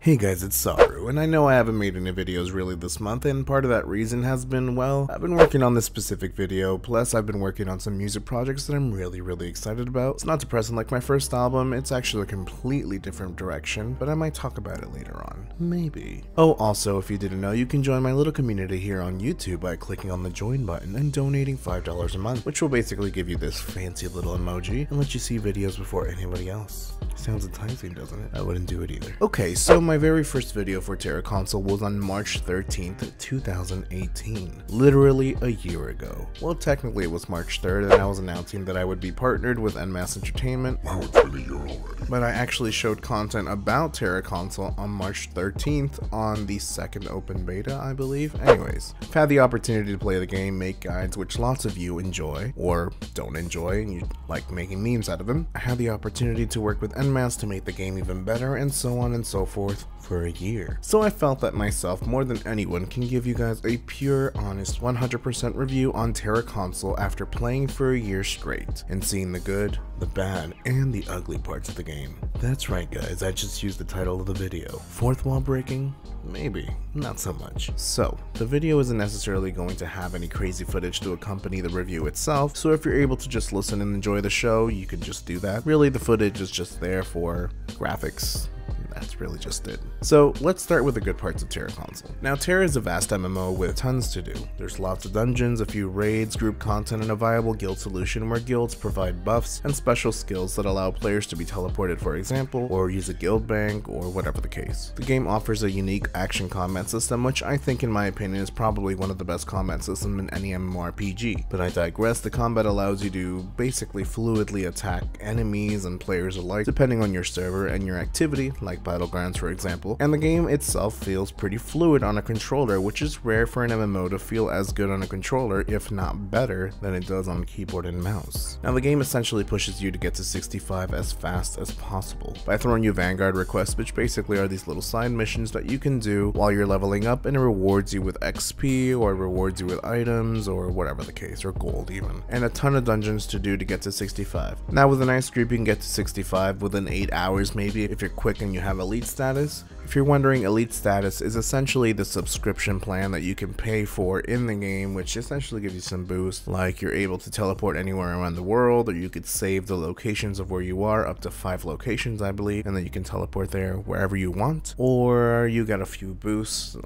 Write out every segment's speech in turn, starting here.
Hey guys, it's Saru, and I know I haven't made any videos really this month, and part of that reason has been, well, I've been working on this specific video, plus I've been working on some music projects that I'm really excited about. It's not depressing like my first album, it's actually a completely different direction, but I might talk about it later on. Maybe. Oh, also, if you didn't know, you can join my little community here on YouTube by clicking on the join button and donating $5 a month, which will basically give you this fancy little emoji and let you see videos before anybody else. Sounds enticing, doesn't it? I wouldn't do it either. Okay, so my very first video for TERA Console was on March 13th, 2018. Literally a year ago. Well, technically it was March 3rd, and I was announcing that I would be partnered with NMAS Entertainment. Wow, it's been a year already. But I actually showed content about TERA Console on March 13th on the second open beta, I believe. Anyways, I've had the opportunity to play the game, make guides, which lots of you enjoy, or don't enjoy, and you like making memes out of them. I had the opportunity to work with NMAS to make the game even better, and so on and so forth, for a year. So I felt that myself, more than anyone, can give you guys a pure, honest, 100% review on TERA Console after playing for a year straight, and seeing the good, the bad, and the ugly parts of the game. That's right guys, I just used the title of the video. Fourth wall breaking? Maybe, not so much. So, the video isn't necessarily going to have any crazy footage to accompany the review itself, so if you're able to just listen and enjoy the show, you could just do that. Really, the footage is just there for graphics. That's really just it. So let's start with the good parts of TERA Console. Now, TERA is a vast MMO with tons to do. There's lots of dungeons, a few raids, group content, and a viable guild solution where guilds provide buffs and special skills that allow players to be teleported, for example, or use a guild bank, or whatever the case. The game offers a unique action combat system, which I think in my opinion is probably one of the best combat systems in any MMORPG. But I digress, the combat allows you to basically fluidly attack enemies and players alike, depending on your server and your activity, like Battlegrounds for example, and the game itself feels pretty fluid on a controller, which is rare for an MMO to feel as good on a controller, if not better, than it does on keyboard and mouse. Now the game essentially pushes you to get to 65 as fast as possible by throwing you Vanguard requests, which basically are these little side missions that you can do while you're leveling up, and it rewards you with XP, or rewards you with items, or whatever the case, or gold even, and a ton of dungeons to do to get to 65. Now with a nice group you can get to 65 within 8 hours maybe if you're quick and you have elite status. If you're wondering, elite status is essentially the subscription plan that you can pay for in the game, which essentially gives you some boost, like you're able to teleport anywhere around the world, or you could save the locations of where you are, up to 5 locations I believe, and then you can teleport there wherever you want, or you get a few boosts,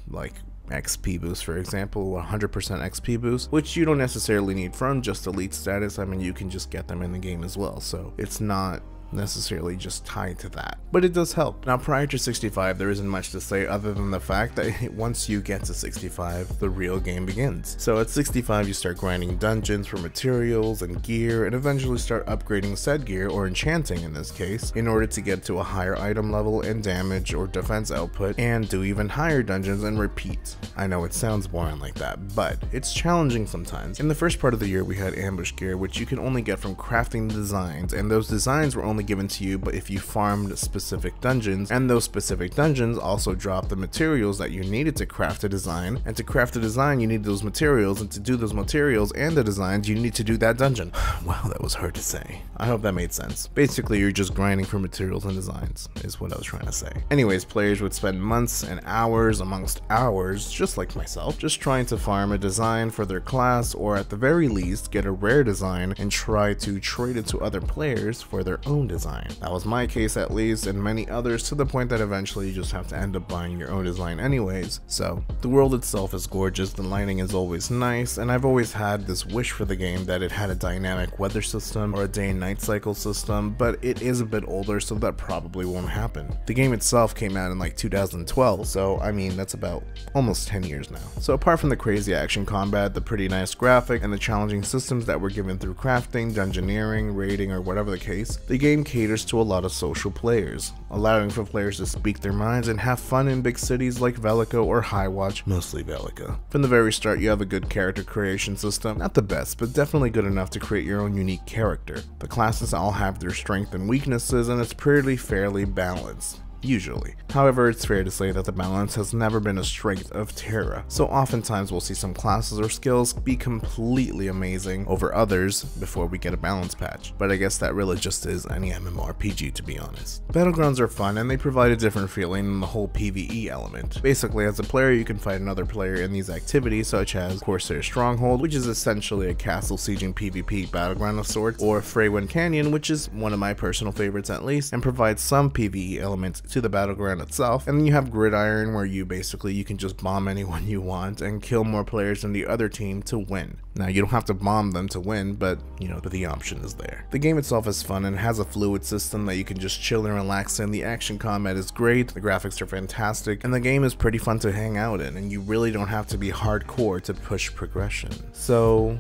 like XP boost for example, 100% XP boost, which you don't necessarily need from just elite status. I mean, you can just get them in the game as well, so it's not necessarily just tied to that, but it does help. Now prior to 65 there isn't much to say other than the fact that once you get to 65 the real game begins. So at 65 you start grinding dungeons for materials and gear, and eventually start upgrading said gear, or enchanting in this case, in order to get to a higher item level and damage or defense output, and do even higher dungeons and repeat. I know it sounds boring like that, but it's challenging sometimes. In the first part of the year we had ambush gear, which you can only get from crafting the designs, and those designs were only given to you but if you farmed specific dungeons, and those specific dungeons also dropped the materials that you needed to craft a design, and to craft a design you need those materials, and to do those materials and the designs you need to do that dungeon. Wow, that was hard to say. I hope that made sense. Basically you're just grinding for materials and designs is what I was trying to say. Anyways, players would spend months and hours amongst hours, just like myself, just trying to farm a design for their class, or at the very least get a rare design and try to trade it to other players for their own design. That was my case at least, and many others, to the point that eventually you just have to end up buying your own design anyways. So the world itself is gorgeous, the lighting is always nice, and I've always had this wish for the game that it had a dynamic weather system or a day and night cycle system, but it is a bit older so that probably won't happen. The game itself came out in like 2012, so I mean that's about almost 10 years now. So apart from the crazy action combat, the pretty nice graphic, and the challenging systems that were given through crafting, dungeoneering, raiding, or whatever the case, the game caters to a lot of social players, allowing for players to speak their minds and have fun in big cities like Velica or Highwatch, mostly Velica. From the very start you have a good character creation system, not the best, but definitely good enough to create your own unique character. The classes all have their strengths and weaknesses, and it's pretty fairly balanced. usually. However, it's fair to say that the balance has never been a strength of TERA, so oftentimes we'll see some classes or skills be completely amazing over others before we get a balance patch, but I guess that really just is any MMORPG, to be honest. Battlegrounds are fun and they provide a different feeling than the whole PvE element. Basically, as a player you can fight another player in these activities such as Corsair Stronghold, which is essentially a castle sieging PvP battleground of sorts, or Freywind Canyon, which is one of my personal favorites at least, and provides some PvE elements to the battleground itself. And then you have Gridiron, where you can just bomb anyone you want and kill more players than the other team to win. Now, you don't have to bomb them to win, but the option is there. The game itself is fun and has a fluid system that you can just chill and relax in. The action combat is great, the graphics are fantastic, and the game is pretty fun to hang out in, and you really don't have to be hardcore to push progression. So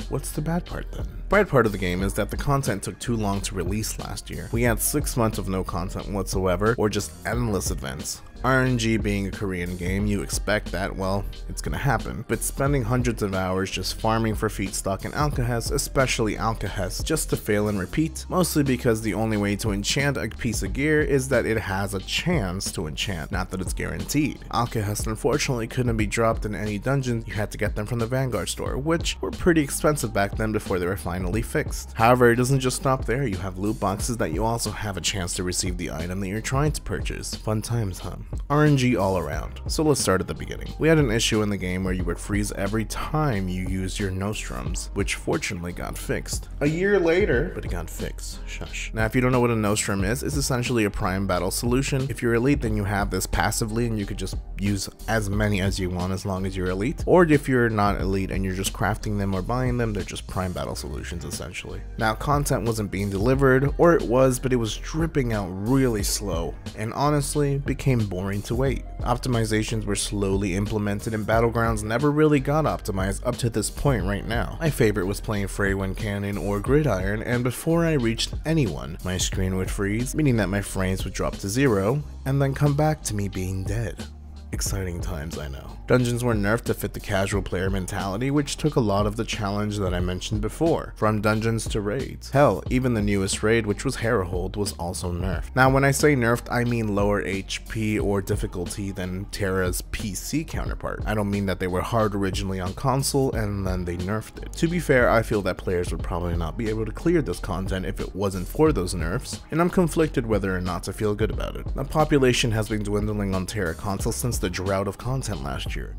what's the bad part then? The bad part of the game is that the content took too long to release last year. We had 6 months of no content whatsoever, or just endless events. RNG being a Korean game, you expect that, well, it's gonna happen. But spending hundreds of hours just farming for feedstock and alkahest, especially alkahest, just to fail and repeat, mostly because the only way to enchant a piece of gear is that it has a chance to enchant, not that it's guaranteed. Alkahest unfortunately couldn't be dropped in any dungeon, you had to get them from the Vanguard store, which were pretty expensive back then before they were finally fixed. However, it doesn't just stop there, you have loot boxes that you also have a chance to receive the item that you're trying to purchase. Fun times, huh? RNG all around. So let's start at the beginning. We had an issue in the game where you would freeze every time you used your nostrums, which fortunately got fixed. A year later, but it got fixed. Shush. Now, if you don't know what a nostrum is, it's essentially a prime battle solution. If you're elite, then you have this passively and you could just use as many as you want as long as you're elite. Or if you're not elite and you're just crafting them or buying them, they're just prime battle solutions essentially. Now, content wasn't being delivered, or it was, but it was dripping out really slow, and honestly became boring to wait. Optimizations were slowly implemented and Battlegrounds never really got optimized up to this point right now. My favorite was playing Freywind Canyon or Gridiron, and before I reached anyone, my screen would freeze, meaning that my frames would drop to 0, and then come back to me being dead. Exciting times, I know. Dungeons were nerfed to fit the casual player mentality, which took a lot of the challenge that I mentioned before, from dungeons to raids. Hell, even the newest raid, which was Herald, was also nerfed. Now, when I say nerfed, I mean lower HP or difficulty than TERA's PC counterpart. I don't mean that they were hard originally on console and then they nerfed it. To be fair, I feel that players would probably not be able to clear this content if it wasn't for those nerfs, and I'm conflicted whether or not to feel good about it. The population has been dwindling on TERA Console since the drought of content last year.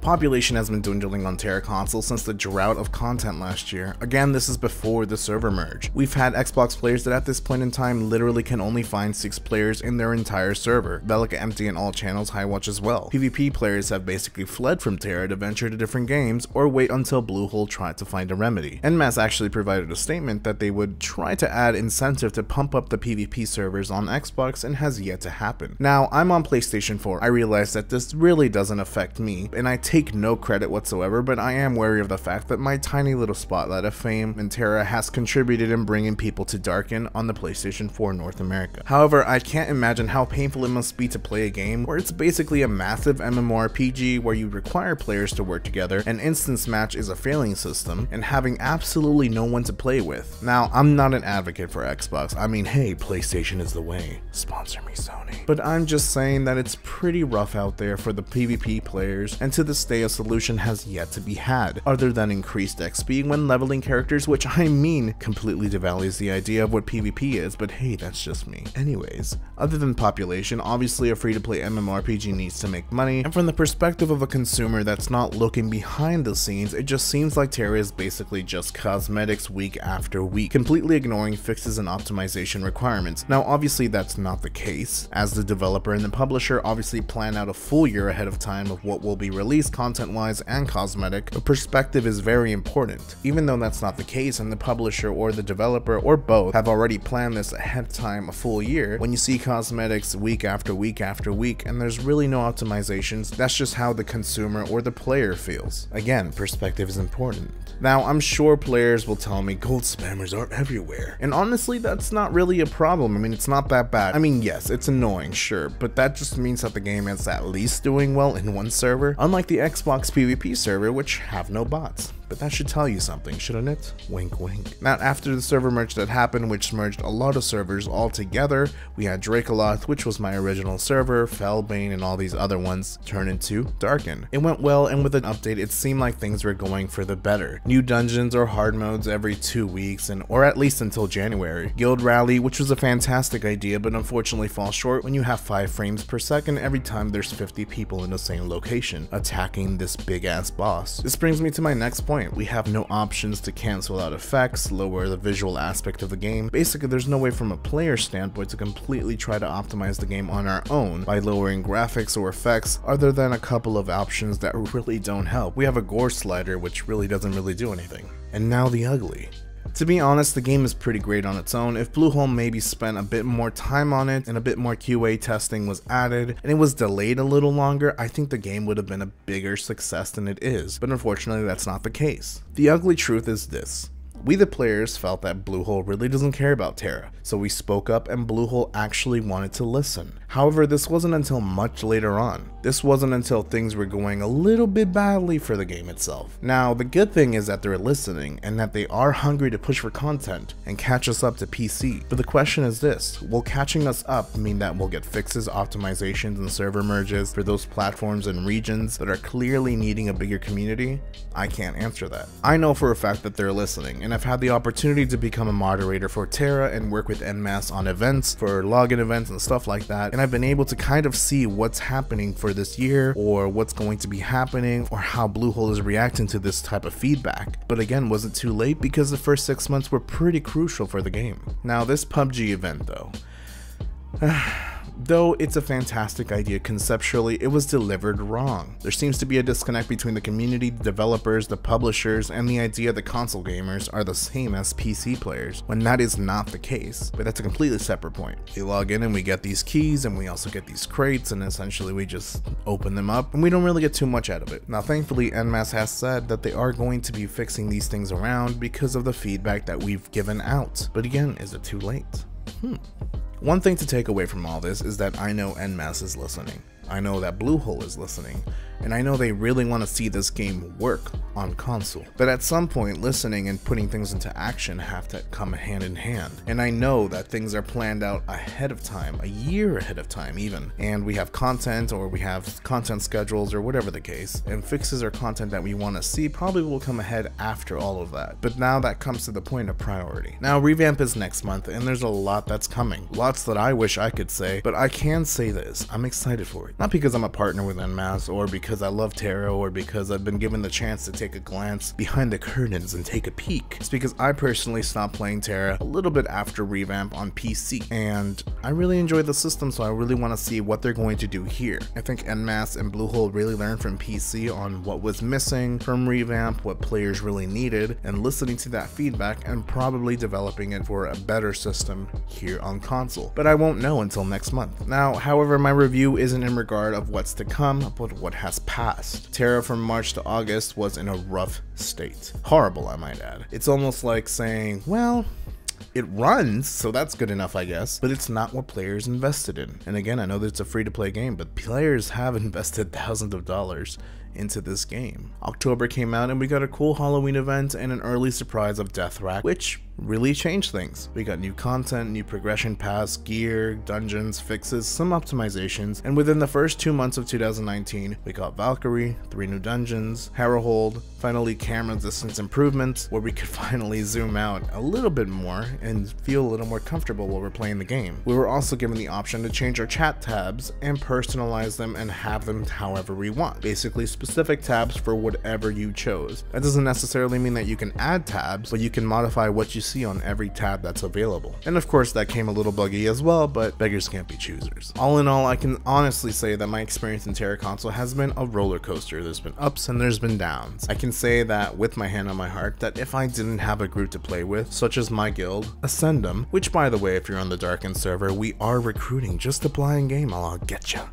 Population has been dwindling on TERA Console since the drought of content last year. Again, this is before the server merge. We've had Xbox players that at this point in time literally can only find 6 players in their entire server. Velica empty in all channels, high watch as well. PvP players have basically fled from TERA to venture to different games or wait until Bluehole tried to find a remedy. NMAS actually provided a statement that they would try to add incentive to pump up the PvP servers on Xbox, and has yet to happen. Now, I'm on PlayStation 4. I realize that this really doesn't affect me, and I take no credit whatsoever, but I am wary of the fact that my tiny little spotlight of fame in TERA has contributed in bringing people to Darken on the PlayStation 4 North America. However, I can't imagine how painful it must be to play a game where it's basically a massive MMORPG where you require players to work together, an instance match is a failing system, and having absolutely no one to play with. Now, I'm not an advocate for Xbox. I mean, hey, PlayStation is the way. Sponsor me, Sony. But I'm just saying that it's pretty rough out there for the PvP players, and to this day a solution has yet to be had, other than increased XP when leveling characters, which I mean completely devalues the idea of what PvP is, but hey, that's just me. Anyways, other than population, obviously a free-to-play MMORPG needs to make money, and from the perspective of a consumer that's not looking behind the scenes, it just seems like TERA is basically just cosmetics week after week, completely ignoring fixes and optimization requirements. Now, obviously that's not the case, as the developer and the publisher obviously plan out a full year ahead of time of what will be released content-wise and cosmetic. The perspective is very important. Even though that's not the case and the publisher or the developer or both have already planned this ahead of time a full year, when you see cosmetics week after week after week and there's really no optimizations, that's just how the consumer or the player feels. Again, perspective is important. Now, I'm sure players will tell me gold spammers are everywhere, and honestly that's not really a problem. I mean, it's not that bad. I mean, yes, it's annoying, sure, but that just means that the game is at least doing well in one server, unlike the Xbox PvP server, which have no bots. But that should tell you something, shouldn't it? Wink wink. Now after the server merge that happened, which merged a lot of servers all together, we had Dracoloth, which was my original server, Felbane, and all these other ones turn into Darken. It went well, and with an update it seemed like things were going for the better. New dungeons or hard modes every 2 weeks, or at least until January. Guild Rally, which was a fantastic idea but unfortunately falls short when you have 5 frames per second every time there's 50 people in the same location attacking this big ass boss. This brings me to my next point. We have no options to cancel out effects, lower the visual aspect of the game. Basically there's no way from a player standpoint to completely try to optimize the game on our own by lowering graphics or effects, other than a couple of options that really don't help. We have a gore slider which really doesn't really do anything. And now the ugly. To be honest, the game is pretty great on its own. If Bluehole maybe spent a bit more time on it and a bit more QA testing was added and it was delayed a little longer, I think the game would have been a bigger success than it is, but unfortunately that's not the case. The ugly truth is this. We the players felt that Bluehole really doesn't care about TERA, so we spoke up and Bluehole actually wanted to listen. However, this wasn't until much later on. This wasn't until things were going a little bit badly for the game itself. Now, the good thing is that they're listening and that they are hungry to push for content and catch us up to PC. But the question is this, will catching us up mean that we'll get fixes, optimizations, and server merges for those platforms and regions that are clearly needing a bigger community? I can't answer that. I know for a fact that they're listening, and I've had the opportunity to become a moderator for TERA and work with NMAS on events, for login events and stuff like that, and I've been able to kind of see what's happening for this year, or what's going to be happening, or how Bluehole is reacting to this type of feedback. But again, was it too late? Because the first 6 months were pretty crucial for the game. Now this PUBG event though. Though it's a fantastic idea conceptually, it was delivered wrong. There seems to be a disconnect between the community, the developers, the publishers, and the idea that console gamers are the same as PC players, when that is not the case. But that's a completely separate point. We log in and we get these keys, and we also get these crates, and essentially we just open them up, and we don't really get too much out of it. Now thankfully NMAS has said that they are going to be fixing these things around because of the feedback that we've given out. But again, is it too late? One thing to take away from all this is that I know NMAS is listening. I know that Bluehole is listening, and I know they really want to see this game work on console. But at some point, listening and putting things into action have to come hand in hand. And I know that things are planned out ahead of time, a year ahead of time even. And we have content, or we have content schedules, or whatever the case, and fixes or content that we want to see probably will come ahead after all of that. But now that comes to the point of priority. Now revamp is next month, and there's a lot that's coming. Lots that I wish I could say, but I can say this, I'm excited for it. Not because I'm a partner with NMAS, or because I love TERA, or because I've been given the chance to take a glance behind the curtains and take a peek. It's because I personally stopped playing TERA a little bit after revamp on PC, and I really enjoy the system, so I really want to see what they're going to do here. I think NMAS and Bluehole really learned from PC on what was missing from revamp, what players really needed, and listening to that feedback and probably developing it for a better system here on console. But I won't know until next month. Now, however, my review isn't in regard of what's to come, but what has passed. TERA from March to August was in a rough state. Horrible, I might add. It's almost like saying, well, it runs, so that's good enough, I guess, but it's not what players invested in. And again, I know that it's a free-to-play game, but players have invested thousands of dollars into this game. October came out and we got a cool Halloween event and an early surprise of Death Rack, which really changed things. We got new content, new progression paths, gear, dungeons, fixes, some optimizations, and within the first 2 months of 2019, we got Valkyrie, 3 new dungeons, Harrowhold, finally camera distance improvements, where we could finally zoom out a little bit more and feel a little more comfortable while we're playing the game. We were also given the option to change our chat tabs and personalize them and have them however we want. Basically specific tabs for whatever you chose. That doesn't necessarily mean that you can add tabs, but you can modify what you see on every tab that's available. And of course that came a little buggy as well, but beggars can't be choosers. All in all, I can honestly say that my experience in TERA Console has been a roller coaster. There's been ups and there's been downs. I can say that with my hand on my heart that if I didn't have a group to play with, such as my guild, Ascendum, which by the way, if you're on the Darkened server, we are recruiting, just apply in game, I'll get ya.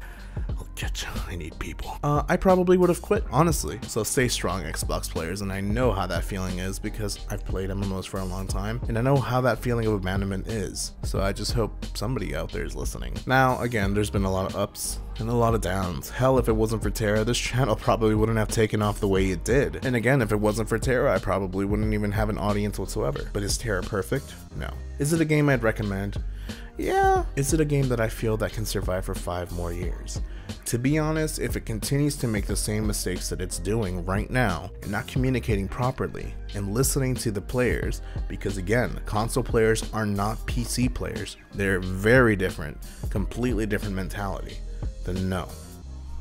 I need people. I probably would have quit, honestly. So stay strong, Xbox players, and I know how that feeling is because I've played MMOs for a long time, and I know how that feeling of abandonment is. So I just hope somebody out there is listening. Now, again, there's been a lot of ups and a lot of downs. Hell, if it wasn't for TERA, this channel probably wouldn't have taken off the way it did. And again, if it wasn't for TERA, I probably wouldn't even have an audience whatsoever. But is TERA perfect? No. Is it a game I'd recommend? Yeah. Is it a game that I feel that can survive for 5 more years? To be honest, if it continues to make the same mistakes that it's doing right now and not communicating properly and listening to the players, because again, console players are not PC players. They're very different, completely different mentality. Then no,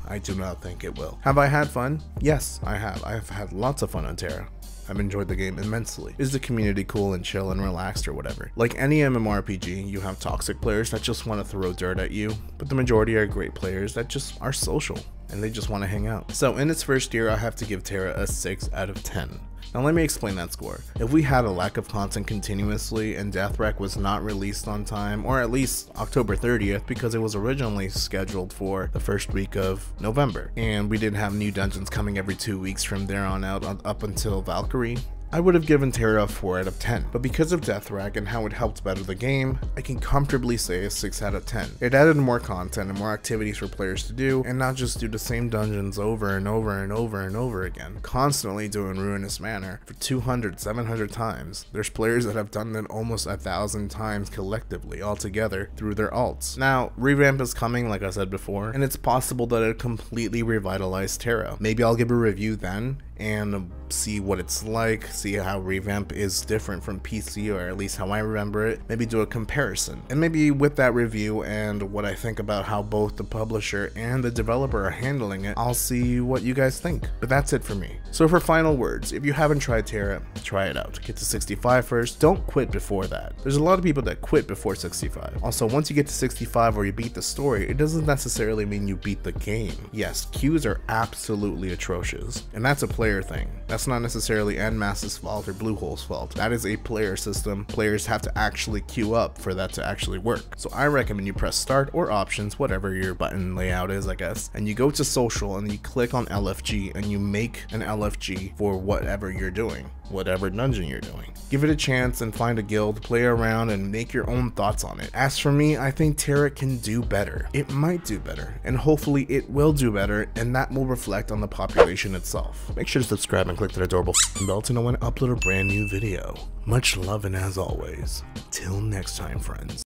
I do not think it will. Have I had fun? Yes, I have. I've had lots of fun on TERA. I've enjoyed the game immensely. Is the community cool and chill and relaxed or whatever? Like any MMORPG, you have toxic players that just want to throw dirt at you, but the majority are great players that just are social and they just want to hang out. So in its first year, I have to give TERA a 6 out of 10. Now let me explain that score. If we had a lack of content continuously and Deathwreck was not released on time, or at least October 30th because it was originally scheduled for the first week of November, and we didn't have new dungeons coming every 2 weeks from there on out up until Valkyrie, I would have given TERA a 4 out of 10, but because of Deathwreck and how it helped better the game, I can comfortably say a 6 out of 10. It added more content and more activities for players to do, and not just do the same dungeons over and over and over and over again, constantly doing Ruinous Manor for 200, 700 times. There's players that have done it almost 1,000 times collectively altogether through their alts. Now, revamp is coming, like I said before, and it's possible that it completely revitalized TERA. Maybe I'll give a review then and see what it's like, see how revamp is different from PC, or at least how I remember it, maybe do a comparison. And maybe with that review and what I think about how both the publisher and the developer are handling it, I'll see what you guys think. But that's it for me. So for final words, if you haven't tried TERA, try it out. Get to 65 first, don't quit before that. There's a lot of people that quit before 65. Also, once you get to 65 or you beat the story, it doesn't necessarily mean you beat the game. Yes, queues are absolutely atrocious, and that's a player thing. That's not necessarily NMAS's fault or Bluehole's fault. That is a player system. Players have to actually queue up for that to actually work. So I recommend you press start or options, whatever your button layout is, I guess, and you go to social and you click on LFG and you make an LFG for whatever you're doing, whatever dungeon you're doing. Give it a chance and find a guild, play around, and make your own thoughts on it. As for me, I think TERA can do better. It might do better, and hopefully it will do better, and that will reflect on the population itself. Make sure to subscribe and click that adorable bell to know when I upload a brand new video. Much love, and as always, till next time, friends.